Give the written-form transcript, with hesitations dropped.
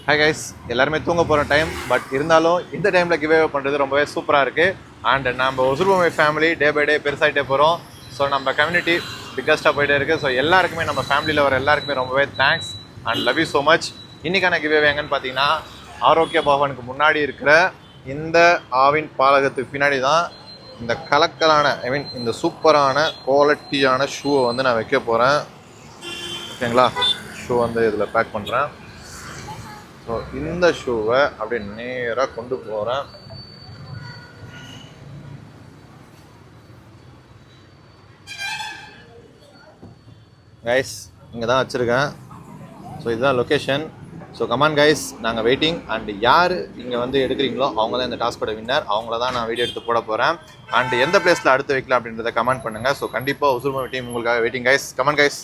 Hi guys, எல்லாருமே தூங்க போகிற டைம். பட் இருந்தாலும் இந்த டைமில் கிவ் அவே பண்ணுறது ரொம்பவே சூப்பராக இருக்குது. அண்ட் நம்ம ஒசூர்பூமி ஃபேமிலி டே பை டே பெருசாகிட்டே போகிறோம். ஸோ நம்ம கம்யூனிட்டி பிக்கஸ்ட்டாக போயிட்டே இருக்குது. ஸோ எல்லாருக்குமே நம்ம ஃபேமிலியில் வர எல்லாருக்குமே ரொம்பவே thanks and love you so much. இன்றைக்கான கிவ் அவே எங்கன்னு பார்த்தீங்கன்னா, ஆரோக்கிய பவனுக்கு முன்னாடி இருக்கிற இந்த ஆவின் பாலகத்துக்கு பின்னாடி தான் இந்த கலக்கலான இந்த சூப்பரான குவாலிட்டியான ஷூவை வந்து நான் வைக்க போகிறேன். ஓகேங்களா? ஷூ வந்து இதில் பேக் பண்ணுறேன். ஸோ இந்த ஷூவை அப்படியே நேராக கொண்டு போகிறேன். கைஸ், இங்கே தான் வச்சுருக்கேன். ஸோ இதுதான் லொக்கேஷன். ஸோ கமான் கைஸ், நாங்கள் வெயிட்டிங். அண்ட் யார் இங்கே வந்து எடுக்கிறீங்களோ அவங்க தான் இந்த டாஸ்கோட வின்னர். அவங்கள தான் நான் வீடியோ எடுத்து போட போகிறேன். அண்ட் எந்த பிளேஸில் அடுத்து வைக்கலாம் அப்படின்றத கமெண்ட் பண்ணுங்கள். ஸோ கண்டிப்பாக ஒசூர்பூமி டீம் உங்களுக்காக வெயிட்டிங் கைஸ். Come on guys.